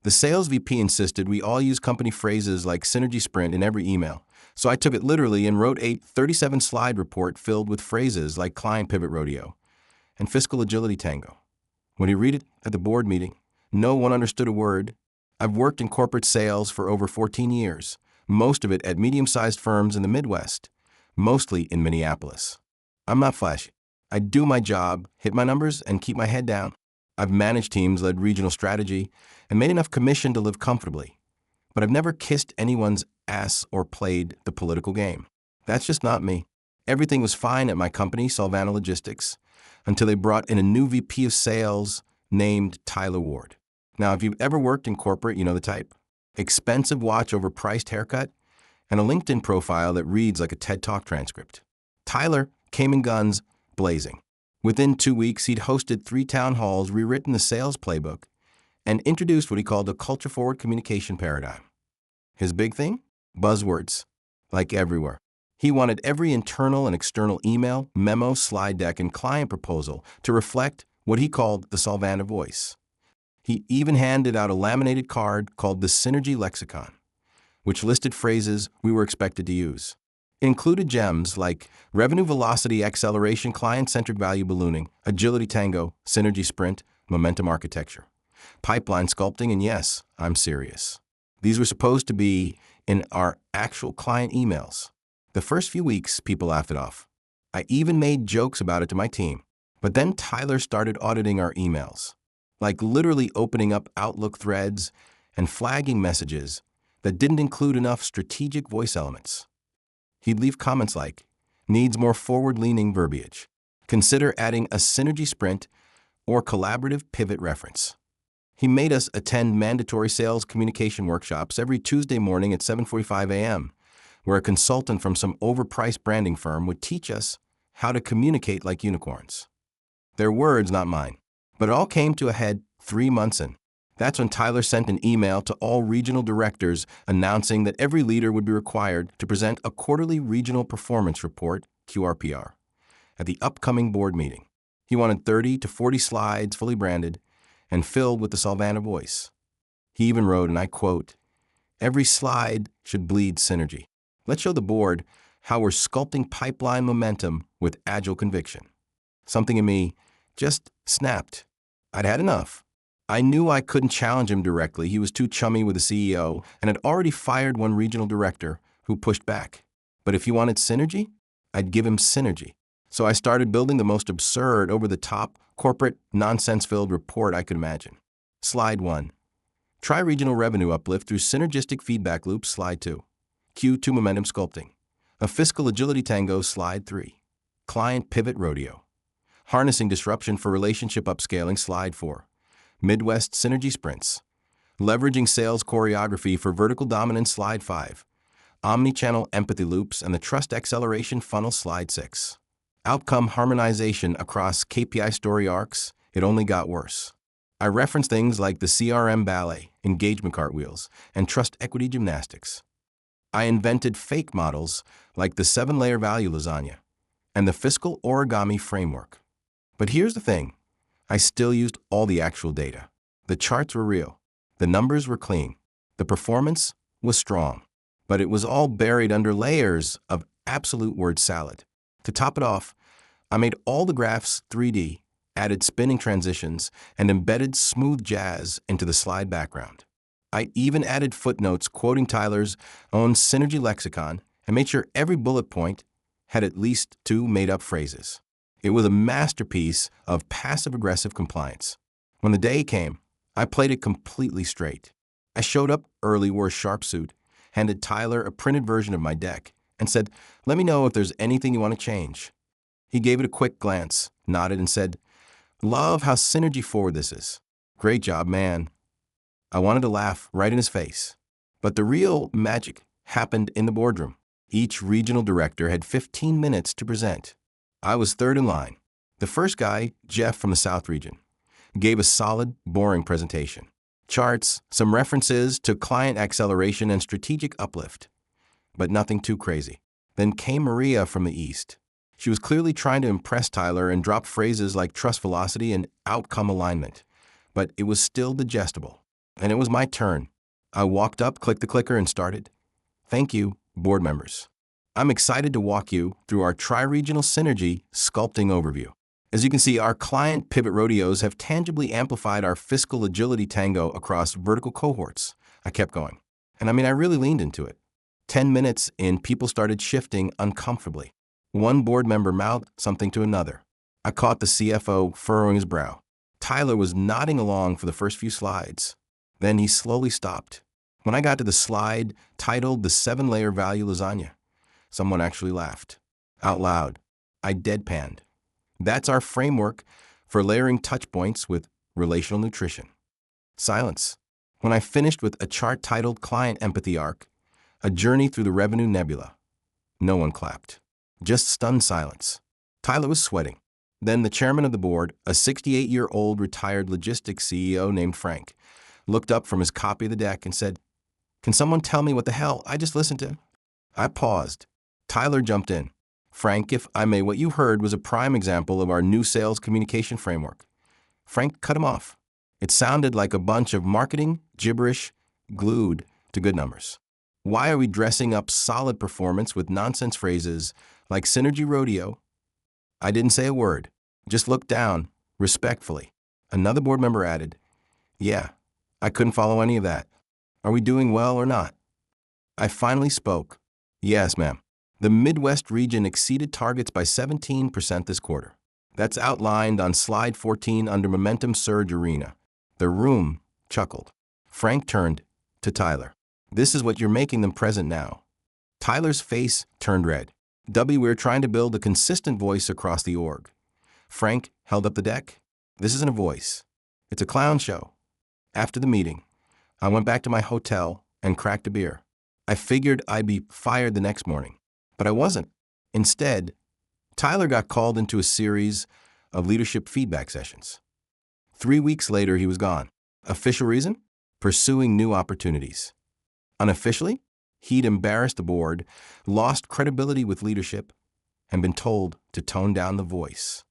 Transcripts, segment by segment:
The sales VP insisted we all use company phrases like synergy sprint in every email, so I took it literally and wrote a 37-slide report filled with phrases like client pivot rodeo and fiscal agility tango. When you read it at the board meeting, no one understood a word. I've worked in corporate sales for over 14 years, most of it at medium-sized firms in the Midwest, mostly in Minneapolis. I'm not flashy. I do my job, hit my numbers, and keep my head down. I've managed teams, led regional strategy, and made enough commission to live comfortably. But I've never kissed anyone's ass or played the political game. That's just not me. Everything was fine at my company, Solvana Logistics, until they brought in a new VP of sales named Tyler Ward. Now, if you've ever worked in corporate, you know the type. Expensive watch over priced haircut, and a LinkedIn profile that reads like a TED Talk transcript. Tyler came in guns blazing. Within 2 weeks, he'd hosted 3 town halls, rewritten the sales playbook, and introduced what he called a culture-forward communication paradigm. His big thing? Buzzwords, like everywhere. He wanted every internal and external email, memo, slide deck, and client proposal to reflect what he called the Solvana voice. He even handed out a laminated card called the Synergy Lexicon, which listed phrases we were expected to use. It included gems like revenue velocity acceleration, client-centric value ballooning, agility tango, synergy sprint, momentum architecture, pipeline sculpting, and yes, I'm serious. These were supposed to be in our actual client emails. The first few weeks, people laughed it off. I even made jokes about it to my team. But then Tyler started auditing our emails, like literally opening up Outlook threads and flagging messages that didn't include enough strategic voice elements. He'd leave comments like, needs more forward-leaning verbiage. Consider adding a synergy sprint or collaborative pivot reference. He made us attend mandatory sales communication workshops every Tuesday morning at 7:45 a.m., where a consultant from some overpriced branding firm would teach us how to communicate like unicorns. Their words, not mine. But it all came to a head 3 months in. That's when Tyler sent an email to all regional directors announcing that every leader would be required to present a quarterly regional performance report, QRPR, at the upcoming board meeting. He wanted 30 to 40 slides fully branded and filled with the Solvana voice. He even wrote, and I quote, every slide should bleed synergy. Let's show the board how we're sculpting pipeline momentum with agile conviction. Something in me just snapped. I'd had enough. I knew I couldn't challenge him directly. He was too chummy with the CEO and had already fired one regional director who pushed back. But if he wanted synergy, I'd give him synergy. So I started building the most absurd, over-the-top, corporate, nonsense-filled report I could imagine. Slide 1. Try regional revenue uplift through synergistic feedback loops, slide 2. Q2 momentum sculpting. A fiscal agility tango, slide 3. Client pivot rodeo. Harnessing disruption for relationship upscaling, slide 4. Midwest synergy sprints. Leveraging sales choreography for vertical dominance, slide 5. Omnichannel empathy loops and the trust acceleration funnel, slide 6. Outcome harmonization across KPI story arcs, it only got worse. I referenced things like the CRM ballet, engagement cartwheels, and trust equity gymnastics. I invented fake models like the 7-layer value lasagna and the fiscal origami framework. But here's the thing. I still used all the actual data. The charts were real. The numbers were clean. The performance was strong. But it was all buried under layers of absolute word salad. To top it off, I made all the graphs 3D, added spinning transitions, and embedded smooth jazz into the slide background. I even added footnotes quoting Tyler's own Synergy lexicon and made sure every bullet point had at least 2 made-up phrases. It was a masterpiece of passive-aggressive compliance. When the day came, I played it completely straight. I showed up early, wore a sharp suit, handed Tyler a printed version of my deck, and said, let me know if there's anything you want to change. He gave it a quick glance, nodded, and said, love how synergy forward this is. Great job, man. I wanted to laugh right in his face. But the real magic happened in the boardroom. Each regional director had 15 minutes to present. I was third in line. The first guy, Jeff from the South region, gave a solid, boring presentation. Charts, some references to client acceleration and strategic uplift, but nothing too crazy. Then came Maria from the East. She was clearly trying to impress Tyler and dropped phrases like trust velocity and outcome alignment, but it was still digestible. and it was my turn. I walked up, clicked the clicker, and started. Thank you, board members. I'm excited to walk you through our tri-regional synergy sculpting overview. As you can see, our client pivot rodeos have tangibly amplified our fiscal agility tango across vertical cohorts. I kept going. And I really leaned into it. 10 minutes in, people started shifting uncomfortably. One board member mouthed something to another. I caught the CFO furrowing his brow. Tyler was nodding along for the first few slides. Then he slowly stopped. When I got to the slide titled The 7-Layer Value Lasagna, someone actually laughed. Out loud. I deadpanned. That's our framework for layering touch points with relational nutrition. Silence. When I finished with a chart titled Client Empathy Arc, a journey through the revenue nebula, no one clapped. Just stunned silence. Tyler was sweating. Then the chairman of the board, a 68-year-old retired logistics CEO named Frank, looked up from his copy of the deck and said, "Can someone tell me what the hell I just listened to?" I paused. Tyler jumped in. "Frank, if I may, what you heard was a prime example of our new sales communication framework." Frank cut him off. It sounded like a bunch of marketing gibberish glued to good numbers. Why are we dressing up solid performance with nonsense phrases like synergy rodeo? I didn't say a word, just looked down, respectfully. Another board member added, "Yeah, I couldn't follow any of that. Are we doing well or not?" I finally spoke. "Yes, ma'am. The Midwest region exceeded targets by 17% this quarter. That's outlined on slide 14 under Momentum Surge Arena." The room chuckled. Frank turned to Tyler. "This is what you're making them present now." Tyler's face turned red. We're trying to build a consistent voice across the org." Frank held up the deck. "This isn't a voice. It's a clown show." After the meeting, I went back to my hotel and cracked a beer. I figured I'd be fired the next morning, but I wasn't. Instead, Tyler got called into a series of leadership feedback sessions. 3 weeks later, he was gone. Official reason? Pursuing new opportunities. Unofficially, he'd embarrassed the board, lost credibility with leadership, and been told to tone down the voice.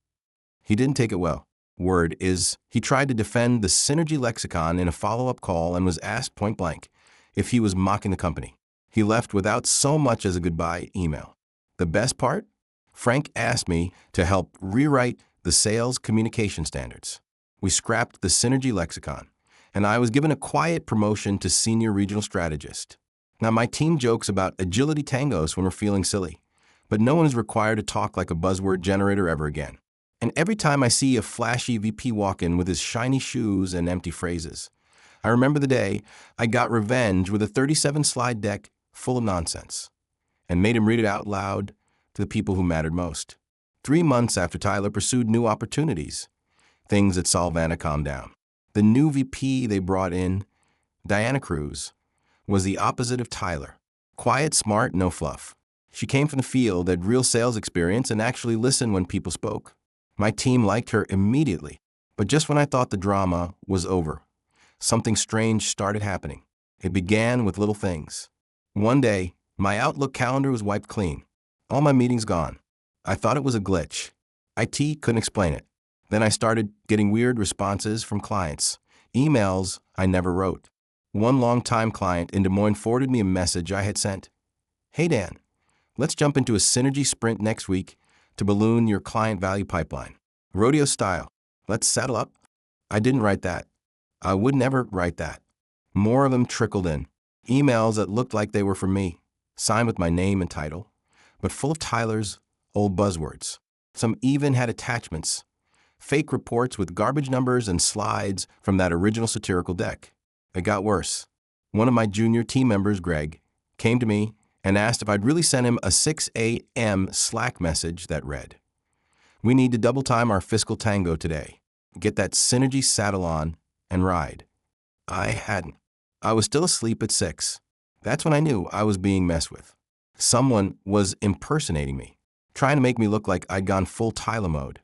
He didn't take it well. Word is, he tried to defend the synergy lexicon in a follow-up call and was asked point-blank if he was mocking the company. He left without so much as a goodbye email. The best part? Frank asked me to help rewrite the sales communication standards. We scrapped the synergy lexicon, and I was given a quiet promotion to senior regional strategist. Now, my team jokes about agility tangos when we're feeling silly, but no one is required to talk like a buzzword generator ever again. And every time I see a flashy VP walk in with his shiny shoes and empty phrases, I remember the day I got revenge with a 37-slide deck full of nonsense and made him read it out loud to the people who mattered most. 3 months after Tyler pursued new opportunities, things at Solvana calmed down. The new VP they brought in, Diana Cruz, was the opposite of Tyler. Quiet, smart, no fluff. She came from the field, had real sales experience, and actually listened when people spoke. My team liked her immediately, but just when I thought the drama was over, something strange started happening. It began with little things. One day, my Outlook calendar was wiped clean. All my meetings gone. I thought it was a glitch. IT couldn't explain it. Then I started getting weird responses from clients, emails I never wrote. One longtime client in Des Moines forwarded me a message I had sent. "Hey Dan, let's jump into a synergy sprint next week to balloon your client value pipeline. Rodeo style. Let's settle up." I didn't write that. I would never write that. More of them trickled in. Emails that looked like they were for me, signed with my name and title, but full of Tyler's old buzzwords. Some even had attachments, fake reports with garbage numbers and slides from that original satirical deck. It got worse. One of my junior team members, Greg, came to me and asked if I'd really sent him a 6 a.m. Slack message that read, "We need to double time our fiscal tango today. Get that synergy saddle on and ride." I hadn't. I was still asleep at 6. That's when I knew I was being messed with. Someone was impersonating me, trying to make me look like I'd gone full Tyler mode,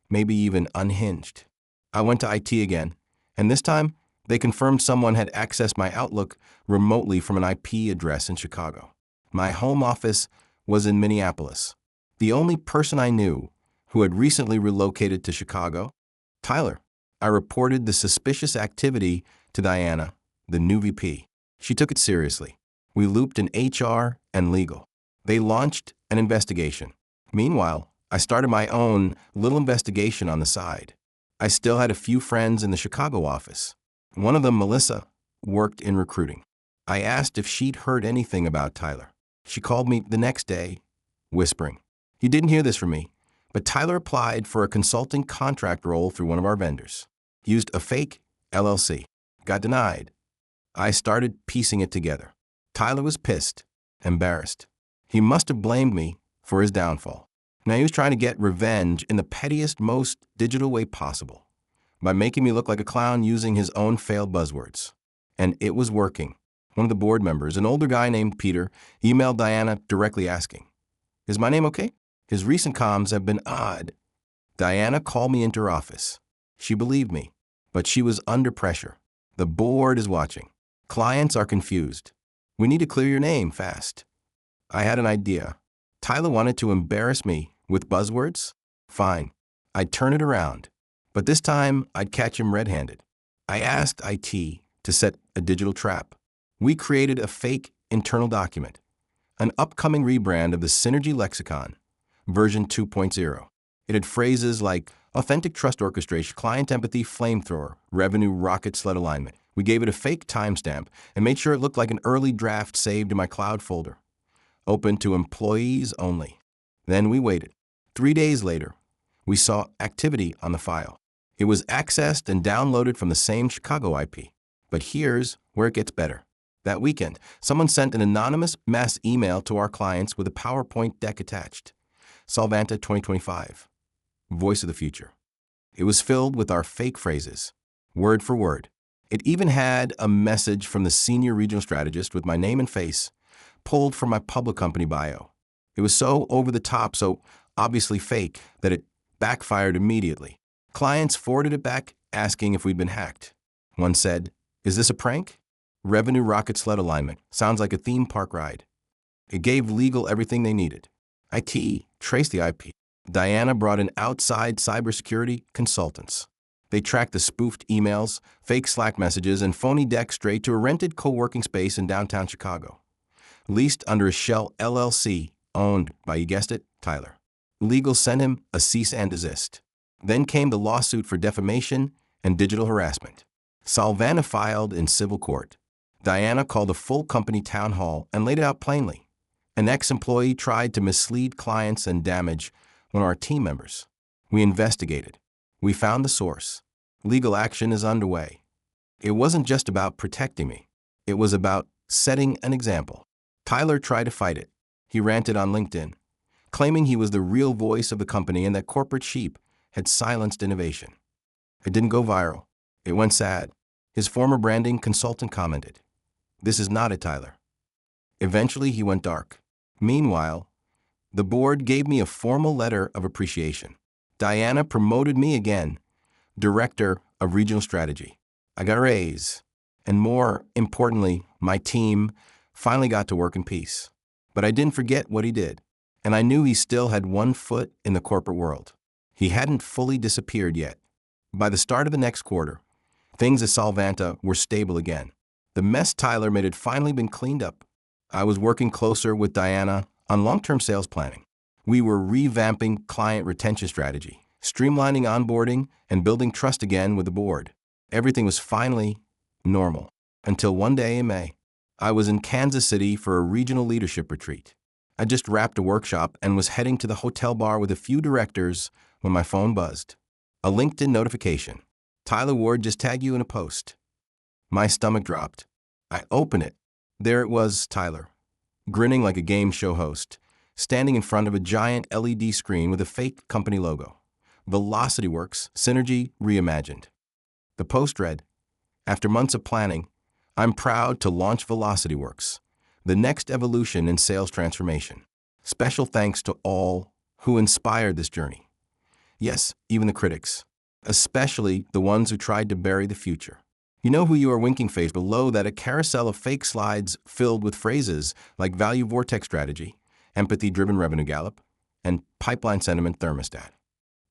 maybe even unhinged. I went to IT again, and this time, they confirmed someone had accessed my Outlook remotely from an IP address in Chicago. My home office was in Minneapolis. The only person I knew who had recently relocated to Chicago, Tyler. I reported the suspicious activity to Diana, the new VP. She took it seriously. We looped in HR and legal. They launched an investigation. Meanwhile, I started my own little investigation on the side. I still had a few friends in the Chicago office. One of them, Melissa, worked in recruiting. I asked if she'd heard anything about Tyler. She called me the next day, whispering, "You didn't hear this from me, but Tyler applied for a consulting contract role through one of our vendors. Used a fake LLC. Got denied." I started piecing it together. Tyler was pissed, embarrassed. He must have blamed me for his downfall. Now he was trying to get revenge in the pettiest, most digital way possible, by making me look like a clown using his own failed buzzwords. And it was working. One of the board members, an older guy named Peter, emailed Diana directly asking, "Is my name okay? His recent comms have been odd." Diana called me into her office. She believed me, but she was under pressure. The board is watching. Clients are confused. We need to clear your name fast. I had an idea. Tyler wanted to embarrass me with buzzwords? Fine. I'd turn it around. But this time, I'd catch him red-handed. I asked IT to set a digital trap. We created a fake internal document, an upcoming rebrand of the Synergy Lexicon, version 2.0. It had phrases like authentic trust orchestration, client empathy, flamethrower, revenue rocket sled alignment. We gave it a fake timestamp and made sure it looked like an early draft saved in my cloud folder, open to employees only. Then we waited. 3 days later, we saw activity on the file. It was accessed and downloaded from the same Chicago IP. But here's where it gets better. That weekend, someone sent an anonymous mass email to our clients with a PowerPoint deck attached. Solvanta 2025. Voice of the future. It was filled with our fake phrases, word for word. It even had a message from the senior regional strategist with my name and face, pulled from my public company bio. It was so over the top, so obviously fake, that it backfired immediately. Clients forwarded it back, asking if we'd been hacked. One said, "Is this a prank? Revenue rocket sled alignment. Sounds like a theme park ride." It gave legal everything they needed. IT traced the IP. Diana brought in outside cybersecurity consultants. They tracked the spoofed emails, fake Slack messages, and phony decks straight to a rented co-working space in downtown Chicago, leased under a shell LLC owned by, you guessed it, Tyler. Legal sent him a cease and desist. Then came the lawsuit for defamation and digital harassment. Solvana filed in civil court. Diana called a full company town hall and laid it out plainly. An ex-employee tried to mislead clients and damage one of our team members. We investigated. We found the source. Legal action is underway. It wasn't just about protecting me. It was about setting an example. Tyler tried to fight it. He ranted on LinkedIn, claiming he was the real voice of the company and that corporate sheep had silenced innovation. It didn't go viral. It went sad. His former branding consultant commented, "This is not it, Tyler." Eventually, he went dark. Meanwhile, the board gave me a formal letter of appreciation. Diana promoted me again, Director of Regional Strategy. I got a raise. And more importantly, my team finally got to work in peace. But I didn't forget what he did. And I knew he still had one foot in the corporate world. He hadn't fully disappeared yet. By the start of the next quarter, things at Solvanta were stable again. The mess Tyler made had finally been cleaned up. I was working closer with Diana on long-term sales planning. We were revamping client retention strategy, streamlining onboarding, and building trust again with the board. Everything was finally normal. Until one day in May, I was in Kansas City for a regional leadership retreat. I just wrapped a workshop and was heading to the hotel bar with a few directors when my phone buzzed. A LinkedIn notification. "Tyler Ward just tagged you in a post." My stomach dropped. I opened it. There it was, Tyler, grinning like a game show host, standing in front of a giant LED screen with a fake company logo. VelocityWorks, Synergy Reimagined. The post read, "After months of planning, I'm proud to launch VelocityWorks, the next evolution in sales transformation. Special thanks to all who inspired this journey. Yes, even the critics, especially the ones who tried to bury the future. You know who you are." Winking face below that, a carousel of fake slides filled with phrases like value vortex strategy, empathy-driven revenue gallop, and pipeline sentiment thermostat.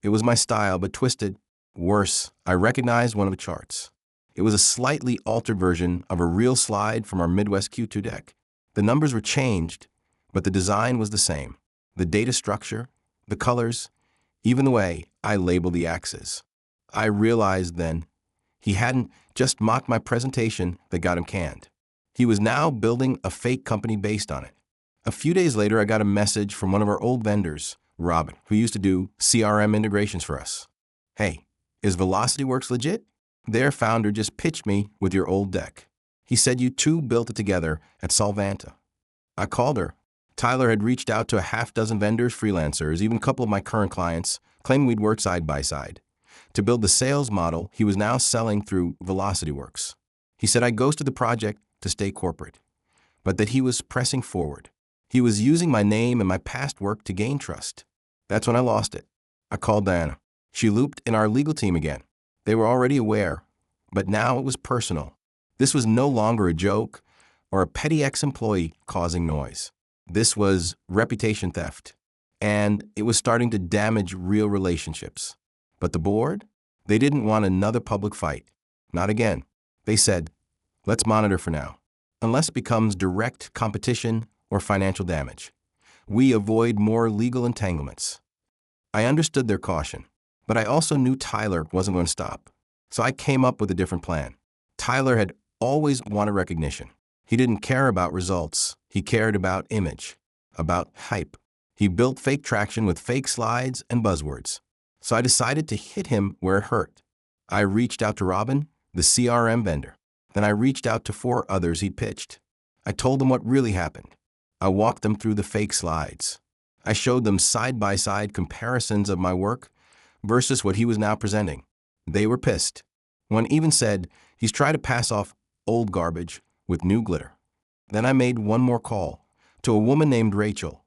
It was my style, but twisted. Worse, I recognized one of the charts. It was a slightly altered version of a real slide from our Midwest Q2 deck. The numbers were changed, but the design was the same. The data structure, the colors, even the way I labeled the axes. I realized then he hadn't just mocked my presentation that got him canned. He was now building a fake company based on it. A few days later, I got a message from one of our old vendors, Robin, who used to do CRM integrations for us. Hey, is VelocityWorks legit? Their founder just pitched me with your old deck. He said you two built it together at Solvanta. I called her. Tyler had reached out to a half dozen vendors, freelancers, even a couple of my current clients, claiming we'd work side by side. To build the sales model he was now selling through VelocityWorks. He said I ghosted the project to stay corporate, but that he was pressing forward. He was using my name and my past work to gain trust. That's when I lost it. I called Diana. She looped in our legal team again. They were already aware, but now it was personal. This was no longer a joke or a petty ex-employee causing noise. This was reputation theft, and it was starting to damage real relationships. But the board? They didn't want another public fight. Not again. They said, let's monitor for now. Unless it becomes direct competition or financial damage, we avoid more legal entanglements. I understood their caution, but I also knew Tyler wasn't going to stop. So I came up with a different plan. Tyler had always wanted recognition. He didn't care about results. He cared about image, about hype. He built fake traction with fake slides and buzzwords. So I decided to hit him where it hurt. I reached out to Robin, the CRM vendor. Then I reached out to 4 others he'd pitched. I told them what really happened. I walked them through the fake slides. I showed them side-by-side comparisons of my work versus what he was now presenting. They were pissed. One even said he's trying to pass off old garbage with new glitter. Then I made one more call to a woman named Rachel,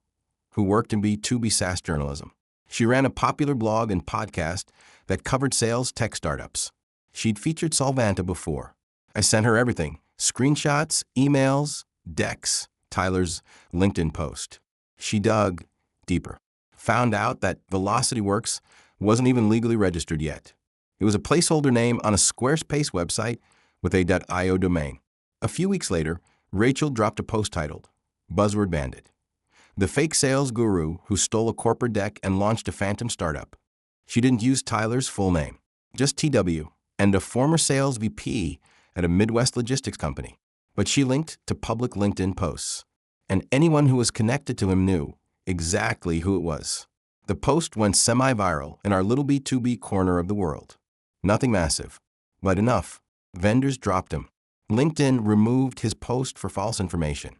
who worked in B2B SaaS journalism. She ran a popular blog and podcast that covered sales tech startups. She'd featured Solvanta before. I sent her everything: screenshots, emails, decks, Tyler's LinkedIn post. She dug deeper, found out that VelocityWorks wasn't even legally registered yet. It was a placeholder name on a Squarespace website with a .io domain. A few weeks later, Rachel dropped a post titled, Buzzword Bandit, the fake sales guru who stole a corporate deck and launched a phantom startup. She didn't use Tyler's full name, just TW, and a former sales VP at a Midwest logistics company. But she linked to public LinkedIn posts, and anyone who was connected to him knew exactly who it was. The post went semi-viral in our little B2B corner of the world. Nothing massive, but enough. Vendors dropped him. LinkedIn removed his post for false information,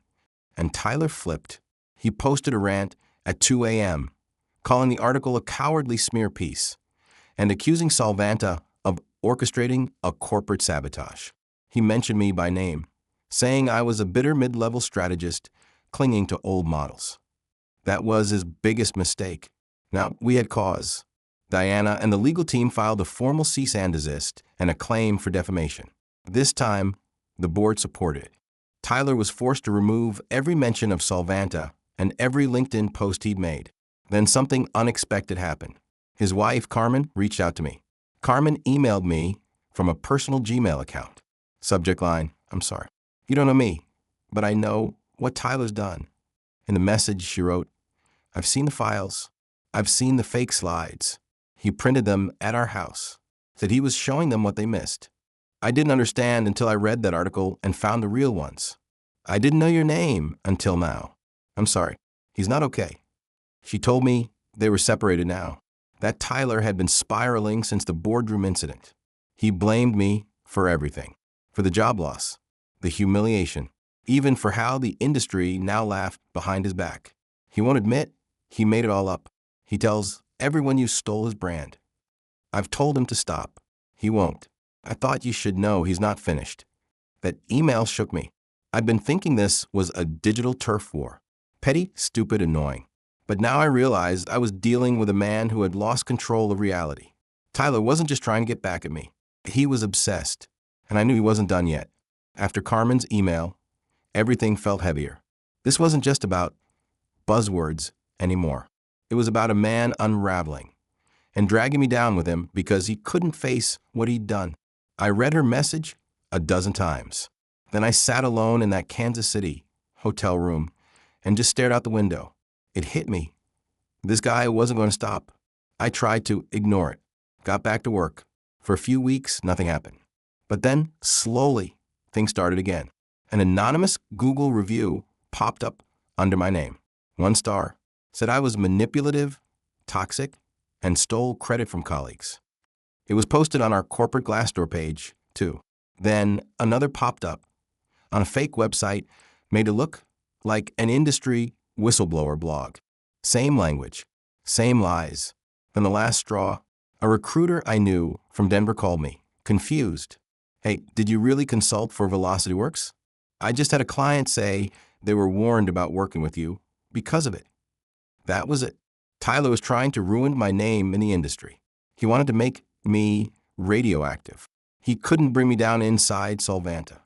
and Tyler flipped. He posted a rant at 2 a.m., calling the article a cowardly smear piece and accusing Solvanta of orchestrating a corporate sabotage. He mentioned me by name, saying I was a bitter mid-level strategist clinging to old models. That was his biggest mistake. Now, we had cause. Diana and the legal team filed a formal cease and desist and a claim for defamation. This time, the board supported it. Tyler was forced to remove every mention of Solvanta and every LinkedIn post he'd made. Then something unexpected happened. His wife, Carmen, reached out to me. Carmen emailed me from a personal Gmail account. Subject line, I'm sorry. You don't know me, but I know what Tyler's done. In the message, she wrote, I've seen the files. I've seen the fake slides. He printed them at our house. Said he was showing them what they missed. I didn't understand until I read that article and found the real ones. I didn't know your name until now. I'm sorry. He's not okay. She told me they were separated now. That Tyler had been spiraling since the boardroom incident. He blamed me for everything. For the job loss, the humiliation, even for how the industry now laughed behind his back. He won't admit he made it all up. He tells everyone you stole his brand. I've told him to stop. He won't. I thought you should know he's not finished. That email shook me. I'd been thinking this was a digital turf war. Petty, stupid, annoying. But now I realized I was dealing with a man who had lost control of reality. Tyler wasn't just trying to get back at me. He was obsessed. And I knew he wasn't done yet. After Carmen's email, everything felt heavier. This wasn't just about buzzwords anymore. It was about a man unraveling and dragging me down with him because he couldn't face what he'd done. I read her message a dozen times. Then I sat alone in that Kansas City hotel room and just stared out the window. It hit me. This guy wasn't going to stop. I tried to ignore it. Got back to work. For a few weeks, nothing happened. But then, slowly, things started again. An anonymous Google review popped up under my name. 1 star. Said I was manipulative, toxic, and stole credit from colleagues. It was posted on our corporate Glassdoor page, too. Then another popped up on a fake website, made it look like an industry whistleblower blog. Same language, same lies. Then the last straw, a recruiter I knew from Denver called me, confused. Hey, did you really consult for Velocity Works? I just had a client say they were warned about working with you because of it. That was it. Tyler was trying to ruin my name in the industry. He wanted to make me radioactive. He couldn't bring me down inside Solvanta.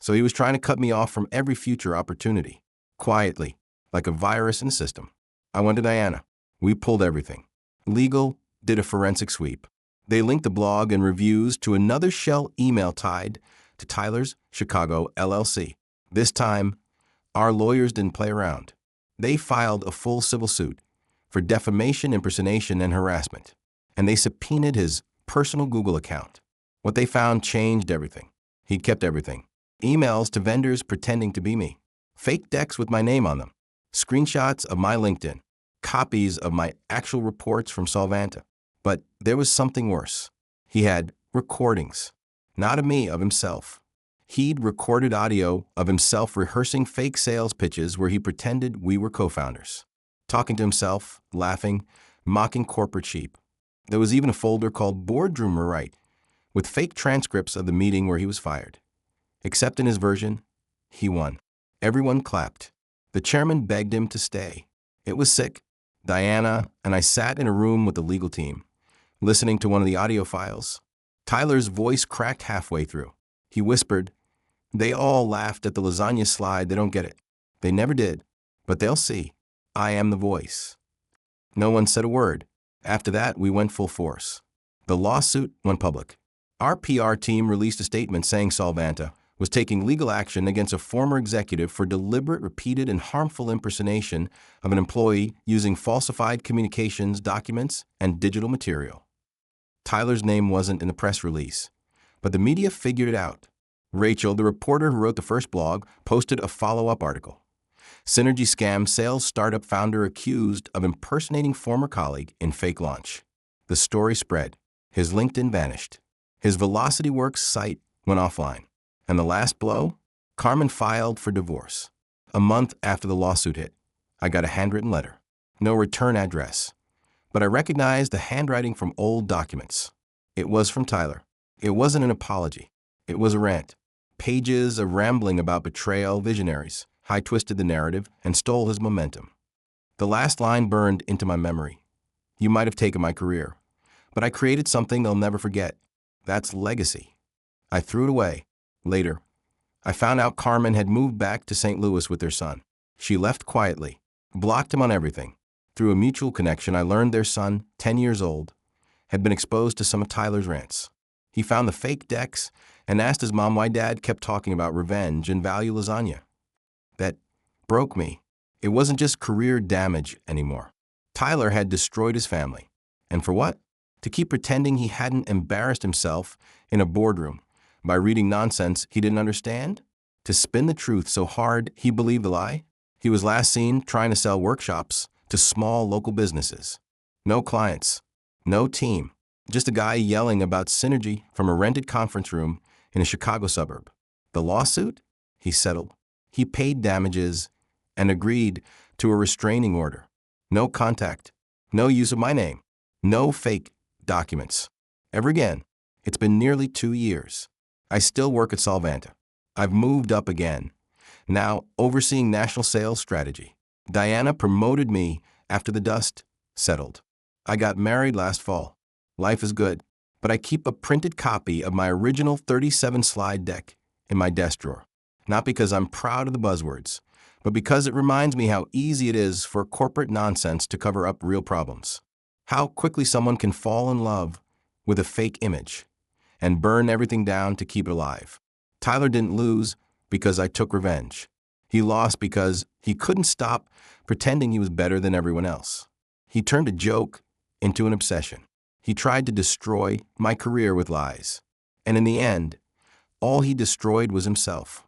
So he was trying to cut me off from every future opportunity, quietly, like a virus in the system. I went to Diana. We pulled everything. Legal did a forensic sweep. They linked the blog and reviews to another shell email tied to Tyler's Chicago LLC. This time, our lawyers didn't play around. They filed a full civil suit for defamation, impersonation, and harassment. And they subpoenaed his personal Google account. What they found changed everything. He'd kept everything. Emails to vendors pretending to be me. Fake decks with my name on them. Screenshots of my LinkedIn. Copies of my actual reports from Solvanta. But there was something worse. He had recordings. Not of me, of himself. He'd recorded audio of himself rehearsing fake sales pitches where he pretended we were co-founders. Talking to himself, laughing, mocking corporate sheep. There was even a folder called Boardroom Rewrite, with fake transcripts of the meeting where he was fired. Except in his version, he won. Everyone clapped. The chairman begged him to stay. It was sick. Diana and I sat in a room with the legal team, listening to one of the audio files. Tyler's voice cracked halfway through. He whispered, "They all laughed at the lasagna slide. They don't get it. They never did. But they'll see. I am the voice." No one said a word. After that, we went full force. The lawsuit went public. Our PR team released a statement saying Solvanta was taking legal action against a former executive for deliberate, repeated, and harmful impersonation of an employee using falsified communications documents and digital material. Tyler's name wasn't in the press release, but the media figured it out. Rachel, the reporter who wrote the first blog, posted a follow-up article. Synergy scam sales startup founder accused of impersonating former colleague in fake launch. The story spread. His LinkedIn vanished. His Velocity Works site went offline. And the last blow? Carmen filed for divorce. A month after the lawsuit hit, I got a handwritten letter. No return address. But I recognized the handwriting from old documents. It was from Tyler. It wasn't an apology. It was a rant. Pages of rambling about betrayal, visionaries. I twisted the narrative and stole his momentum. The last line burned into my memory. "You might have taken my career, but I created something they'll never forget. That's legacy." I threw it away. Later, I found out Carmen had moved back to St. Louis with their son. She left quietly, blocked him on everything. Through a mutual connection, I learned their son, 10 years old, had been exposed to some of Tyler's rants. He found the fake decks and asked his mom why Dad kept talking about revenge and value lasagna. That broke me. It wasn't just career damage anymore. Tyler had destroyed his family. And for what? To keep pretending he hadn't embarrassed himself in a boardroom by reading nonsense he didn't understand? To spin the truth so hard he believed the lie? He was last seen trying to sell workshops to small local businesses. No clients, no team, just a guy yelling about synergy from a rented conference room in a Chicago suburb. The lawsuit? He settled. He paid damages and agreed to a restraining order. No contact, no use of my name, no fake documents. Ever again. It's been nearly 2 years. I still work at Solvanta. I've moved up again, now overseeing national sales strategy. Diana promoted me after the dust settled. I got married last fall. Life is good, but I keep a printed copy of my original 37-slide deck in my desk drawer. Not because I'm proud of the buzzwords, but because it reminds me how easy it is for corporate nonsense to cover up real problems. How quickly someone can fall in love with a fake image, and burn everything down to keep it alive. Tyler didn't lose because I took revenge. He lost because he couldn't stop pretending he was better than everyone else. He turned a joke into an obsession. He tried to destroy my career with lies. And in the end, all he destroyed was himself.